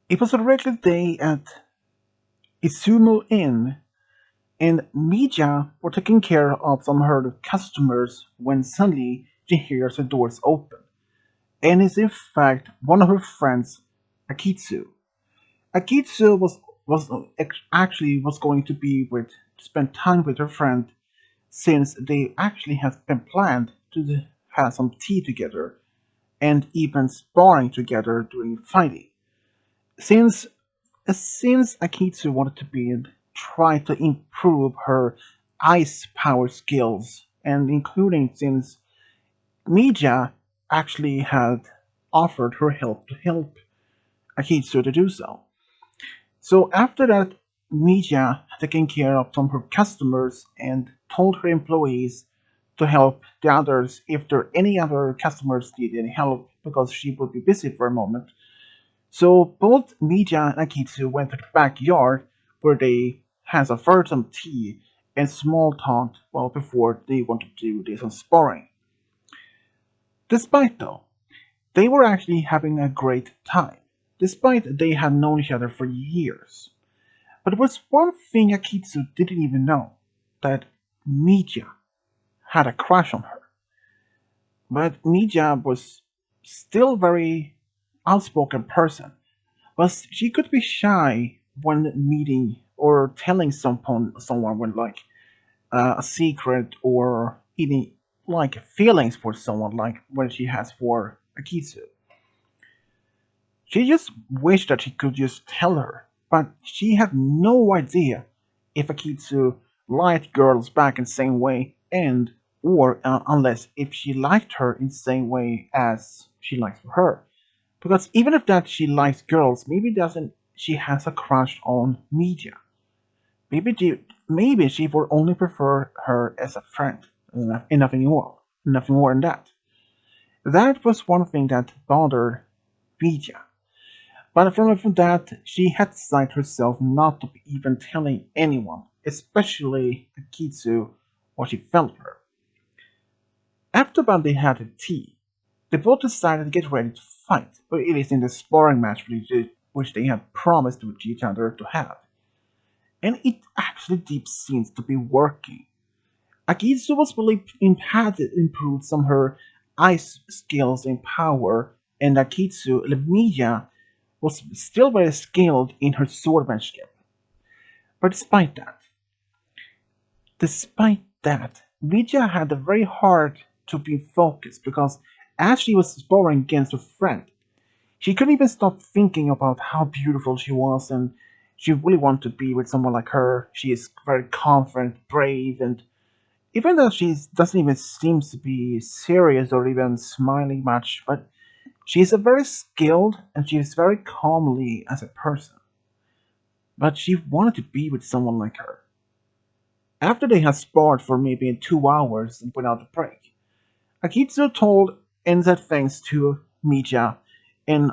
It was a regular day at Izumo Inn, and Mija were taking care of some of her customers when suddenly she hears the doors open, and is in fact one of her friends, Akitsu. Akitsu was actually was going to be with to spend time with her friend since they actually had been planned to have some tea together and even sparring together during fighting. Since since Akitsu wanted to be try to improve her ice power skills, and including since Mija actually had offered her help to help Akitsu to do so. So after that, Mija had taken care of some of her customers and told her employees to help the others if there any other customers need any help because she would be busy for a moment. So both Mija and Akitsu went to the backyard where they had some first some tea and small talk well before they wanted to do some sparring. Despite though, they were actually having a great time, despite they had known each other for years. But there was one thing Akitsu didn't even know, that Mija had a crush on her. But Mija was still very outspoken person, but she could be shy when meeting or telling someone when like a secret or even like feelings for someone like what she has for Akitsu. She just wished that she could just tell her, but she had no idea if Akitsu liked girls back in the same way and or unless if she liked her in the same way as she likes her. Because even if that she likes girls, maybe doesn't she has a crush on media. Maybe she would only prefer her as a friend and nothing more than that. That was one thing that bothered Bija. But from that, she had decided herself not to be even telling anyone, especially Akitsu, what she felt for her. After about they had a tea, they both decided to get ready to fight, but it is in the sparring match which they had promised to each other to have. And it actually deep seems to be working. Akitsu was really had improved some of her ice skills and power, and Akitsu, Lemia, was still very skilled in her swordmanship. But despite that, Vidya had a very hard to be focused because as she was sparring against her friend, she couldn't even stop thinking about how beautiful she was and she really wanted to be with someone like her. She is very confident, brave, and even though she doesn't even seem to be serious or even smiling much, but she is a very skilled and she is very calmly as a person. But she wanted to be with someone like her. After they had sparred for maybe 2 hours without a break, Akitsu told and said thanks to Mija, and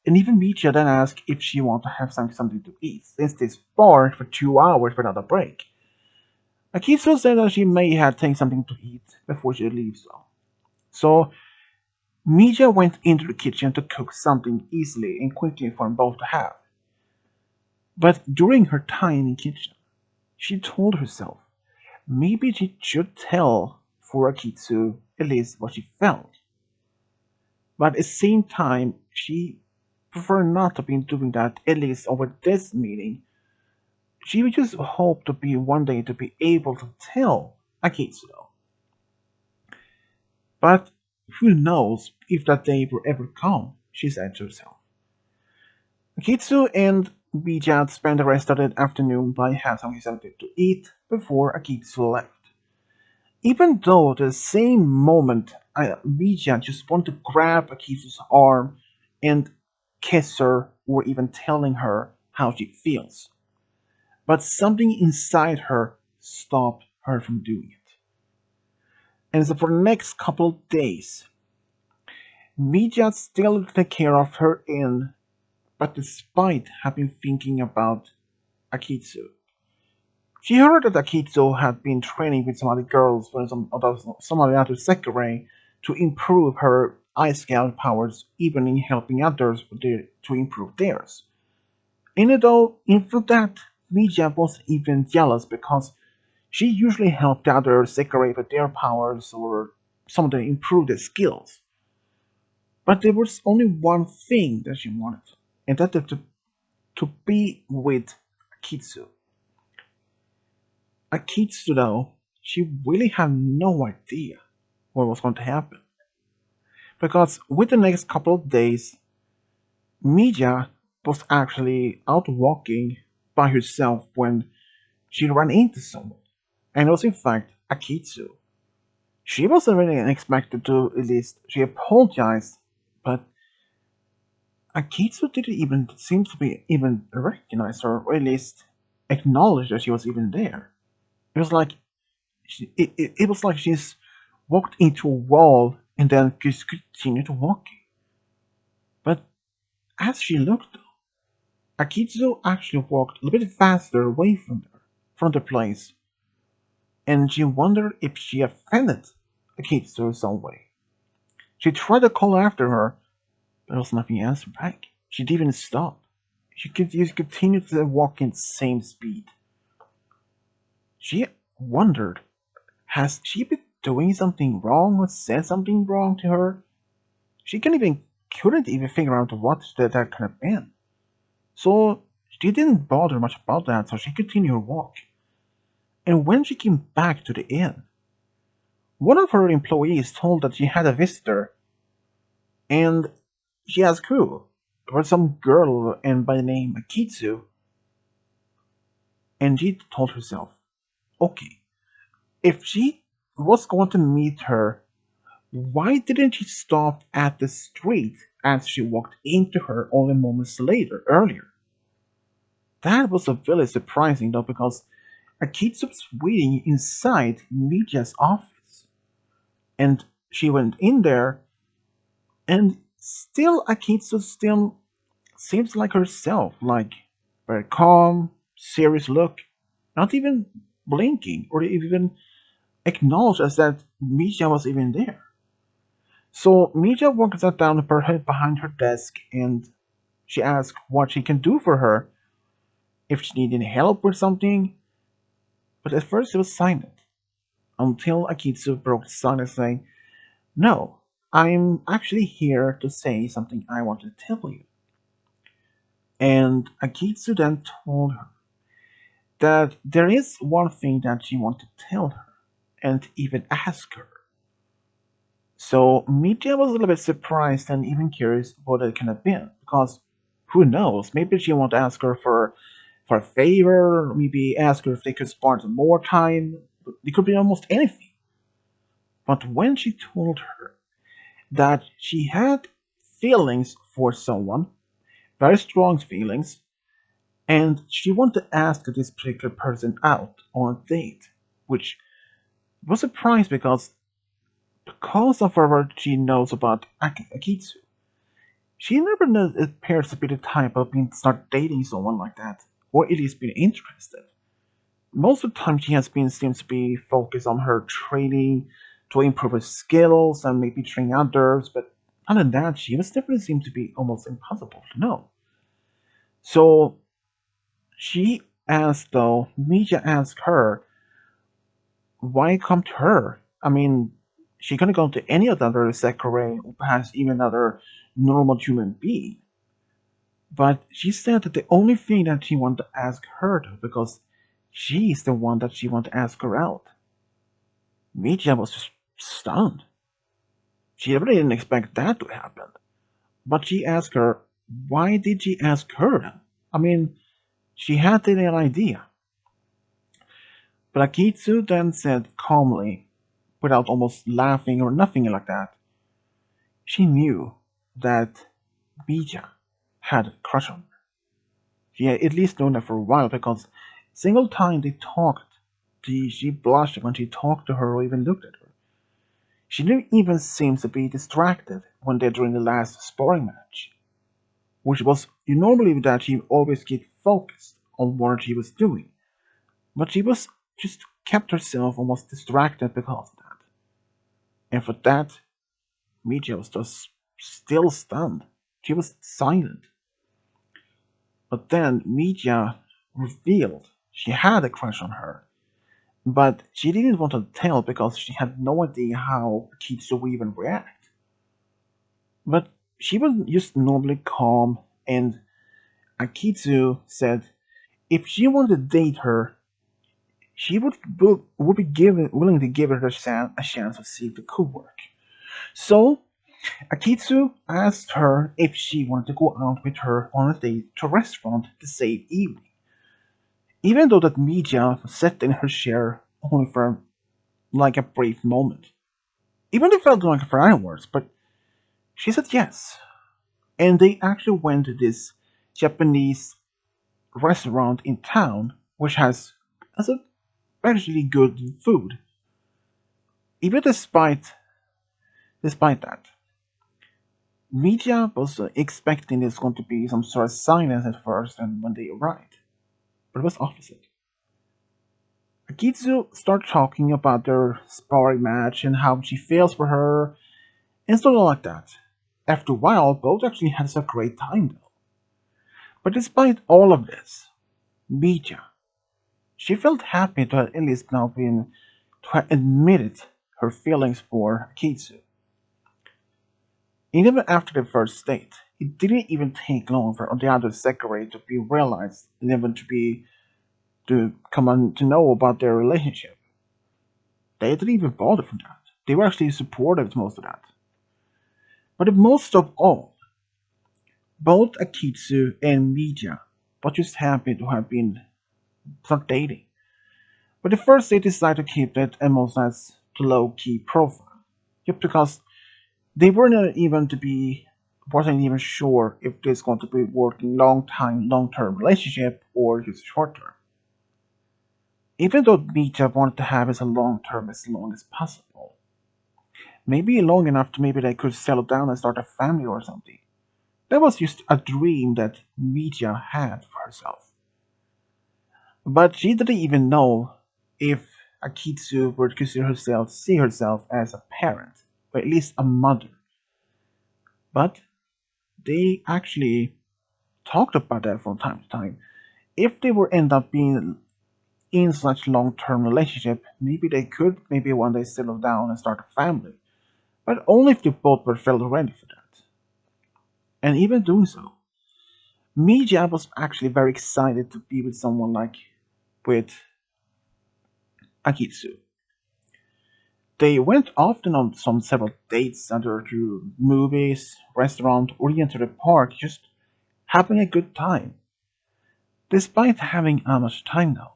and even Mija then asked if she wanted to have something to eat, since they sparred for 2 hours without a break. Akitsu said that she may have taken something to eat before she leaves though. So Mija went into the kitchen to cook something easily and quickly for them both to have. But during her time in kitchen, she told herself maybe she should tell for Akitsu at least what she felt. But at the same time, she preferred not to be doing that, at least over this meeting. She would just hope to be one day to be able to tell Akitsu. But who knows if that day will ever come, she said to herself. Akitsu and Bijat spent the rest of the afternoon by having something to eat before Akitsu left. Even though the same moment Bijat just wanted to grab Akitsu's arm and kiss her or even telling her how she feels. But something inside her stopped her from doing it. And so for the next couple of days, Mijat still took care of her in, but despite having thinking about Akitsu. She heard that Akitsu had been training with some other girls for some of the other Sekirei to improve her ice scale powers, even in helping others to improve theirs. And though even that, Mija was even jealous because she usually helped others decorate with their powers or some of them improve their skills. But there was only one thing that she wanted, and that is to be with Akitsu. Akitsu, though, she really had no idea what was going to happen. Because with the next couple of days, Mija was actually out walking by herself when she ran into someone. And it was in fact Akitsu. She wasn't really expected to, at least she apologized, but Akitsu didn't even seem to be even recognize her, or at least acknowledge that she was even there. It was like it was like she's walked into a wall and then just continued walking. But as she looked, Akitsu actually walked a little bit faster away from the place, and she wondered if she offended Akitsu in some way. She tried to call after her, but there was nothing answered back. She didn't even stop. She continued to walk in the same speed. She wondered, has she been doing something wrong or said something wrong to her? She couldn't even figure out what that could have been. So she didn't bother much about that, so she continued her walk. And when she came back to the inn, one of her employees told that she had a visitor, and she asked who. It was some girl and by the name Akitsu, and she told herself, okay, if she was going to meet her, why didn't she stop at the street as she walked into her only moments later earlier? That was a really surprising though because Akitsu was waiting inside Mija's office. And she went in there and still Akitsu still seems like herself, like very calm, serious look, not even blinking or even acknowledges that Mija was even there. So Mija walks sat down behind her desk and she asks what she can do for her, if she needed help with something, but at first it was silent until Akitsu broke the silence saying, no, I'm actually here to say something I want to tell you. And Akitsu then told her that there is one thing that she wanted to tell her and even ask her. So Mitya was a little bit surprised and even curious what it could have been, because who knows? Maybe she wanted to ask her for a favor, or maybe ask her if they could spare some more time. It could be almost anything. But when she told her that she had feelings for someone, very strong feelings, and she wanted to ask this particular person out on a date, which was a surprise because of what she knows about Akitsu. She never appears to be the type of being start dating someone like that, or at least being interested. Most of the time, she has been seems to be focused on her training to improve her skills and maybe train others. But other than that, she was definitely seemed to be almost impossible to know. So she asked, though Mija asked her, why come to her? I mean, she could go to any other Zachary or perhaps even another normal human being. But she said that the only thing that she wanted to ask her to, because she's the one that she wanted to ask her out. Mija was just stunned. She really didn't expect that to happen. But she asked her, why did she ask her? I mean, she had an idea. But Akitsu then said calmly, without almost laughing or nothing like that, she knew that Mija had a crush on her. She had at least known that for a while because single time they talked, she blushed when she talked to her or even looked at her. She didn't even seem to be distracted when they during the last sparring match, which was normally that she always get focused on what she was doing, but she was just kept herself almost distracted because of that. And for that, Mija was just still stunned. She was silent. But then Miya revealed she had a crush on her, but she didn't want to tell because she had no idea how Akitsu would even react. But she was just normally calm, and Akitsu said if she wanted to date her, she would be willing to give her a chance to see if it could work. So Akitsu asked her if she wanted to go out with her on a date to a restaurant the same evening, even though that Miya sat in her chair only for like a brief moment. Even it felt like for hours, but she said yes. And they actually went to this Japanese restaurant in town, which has a actually good food. Even despite that, Miya was expecting there's going to be some sort of silence at first, and when they arrived, but it was opposite. Akitsu started talking about their sparring match and how she feels for her and stuff like that. After a while, both actually had a great time though. But despite all of this, Miya, she felt happy to have at least now been to have admitted her feelings for Akitsu. Even after the first date, it didn't even take long for the other Sekirei to be realized and even to come on to know about their relationship. They didn't even bother from that. They were actually supportive to most of that. But most of all, both Akitsu and Miya were just happy to have been start dating. But at first they decided to keep it almost as to low key profile. Just because they weren't even to be wasn't even sure if this going to be working long term relationship or just short term. Even though Mita wanted to have it a long term as long as possible. Maybe long enough to maybe they could settle down and start a family or something. That was just a dream that Mita had for herself. But she didn't even know if Akitsu would consider herself see herself as a parent, or at least a mother. But they actually talked about that from time to time. If they were end up being in such long term relationship, maybe they could maybe one day settle down and start a family. But only if they both were felt ready for that. And even doing so, Mija was actually very excited to be with someone like with Akitsu. They went often on some several dates, either to movies, restaurant, or even to the park, just having a good time. Despite having much time now,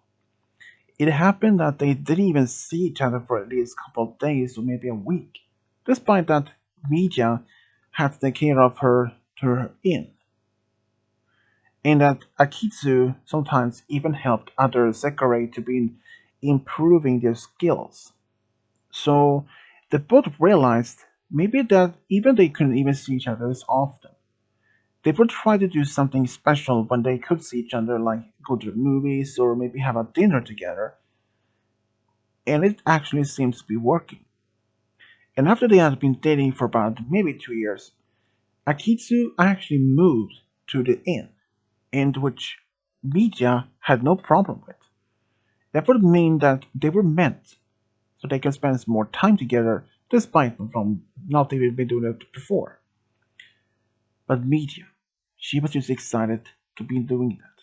it happened that they didn't even see each other for at least a couple of days or maybe a week. Despite that, Mija had to take care of her to her inn, and that Akitsu sometimes even helped other Sekirei to be improving their skills. So they both realized maybe that even they couldn't even see each other as often. They would try to do something special when they could see each other, like go to the movies or maybe have a dinner together, and it actually seems to be working. And after they had been dating for about maybe 2 years, Akitsu actually moved to the inn, and which Mija had no problem with. That would mean that they were meant, so they could spend more time together despite them from not even been doing it before. But Mija, she was just excited to be doing that.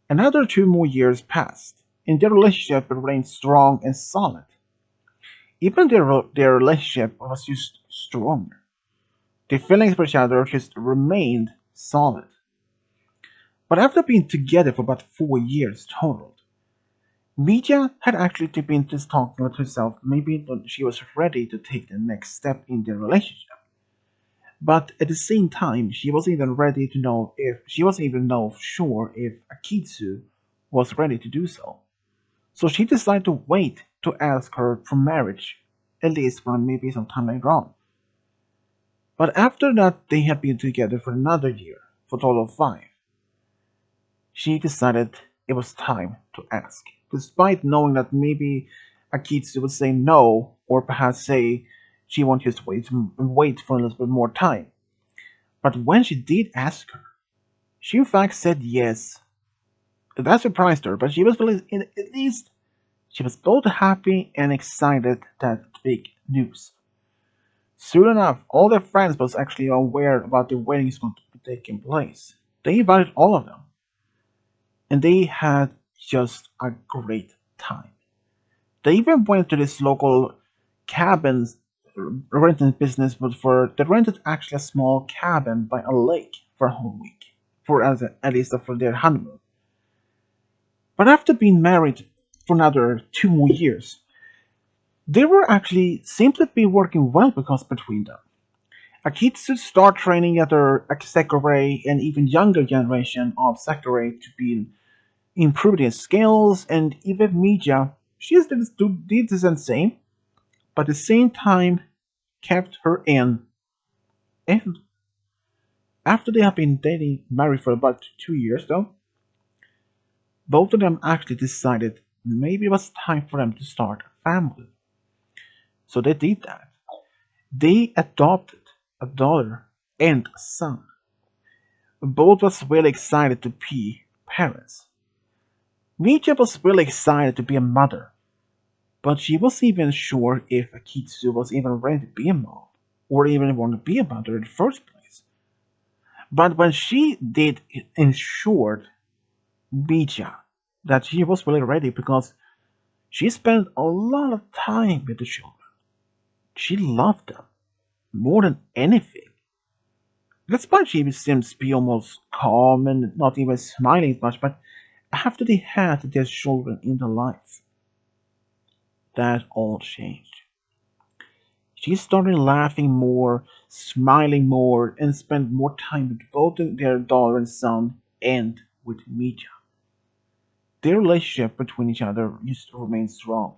Another 2 more years passed, and their relationship remained strong and solid. Even their relationship was just stronger. Their feelings for each other just remained solid. But after being together for about 4 years total, Mija had actually been just talking with herself. Maybe that she was ready to take the next step in their relationship. But at the same time, she wasn't even ready to know if she wasn't even know sure if Akitsu was ready to do so. So she decided to wait to ask her for marriage, at least for maybe some time later on. But after that, they had been together for another year, for a total of 5. She decided it was time to ask, despite knowing that maybe Akitsu would say no, or perhaps say she wanted to wait for a little bit more time. But when she did ask her, She in fact said yes. That surprised her, but she was really, at least she was both happy and excited that big news. Soon enough, all their friends was actually aware about the weddings going to be taking place. They invited all of them, and they had just a great time. They even went to this local cabins renting business, but for they rented actually a small cabin by a lake for a whole week, for at least for their honeymoon. But after being married for another 2 more years, they were actually seemed to be working well because between them. Akitsu start training other Sakurai and even younger generation of Sakurai to be improve their skills, and even Mija, she did the same, but at the same time kept her in. And after they have been dating, married for about 2 years though, both of them actually decided maybe it was time for them to start a family. So they did that. They adopted a daughter and a son. Both was really excited to be parents. Mija was really excited to be a mother, but she wasn't even sure if Akitsu was even ready to be a mom, or even want to be a mother in the first place. But when she did ensure Mija that she was really ready because she spent a lot of time with the children. She loved them more than anything. Despite she seems to be almost calm and not even smiling much, but after they had their children in their life, that all changed. She started laughing more, smiling more, and spent more time with both their daughter and son and with Mija. Their relationship between each other used to remain strong.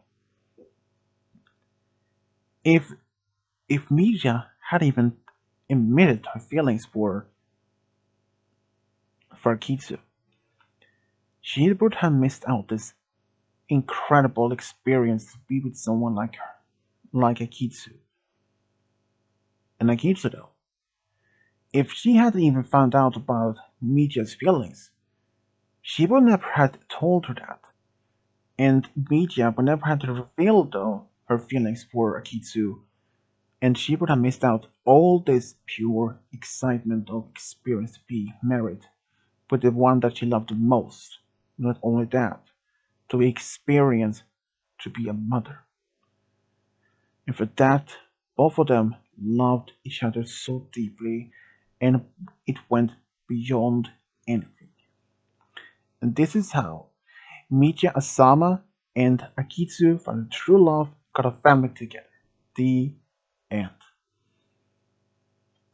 If if Mija had even admitted her feelings for Akitsu, she would have missed out this incredible experience to be with someone like her, like Akitsu. And Akitsu though, if she hadn't even found out about Mija's feelings, she would never have told her that. And Mija would never have revealed though her feelings for Akitsu, and she would have missed out all this pure excitement of experience to be married with the one that she loved the most. Not only that, to experience to be a mother. And for that, both of them loved each other so deeply, and it went beyond anything. And this is how Miya Asama and Akitsu found true love got a family together. The end.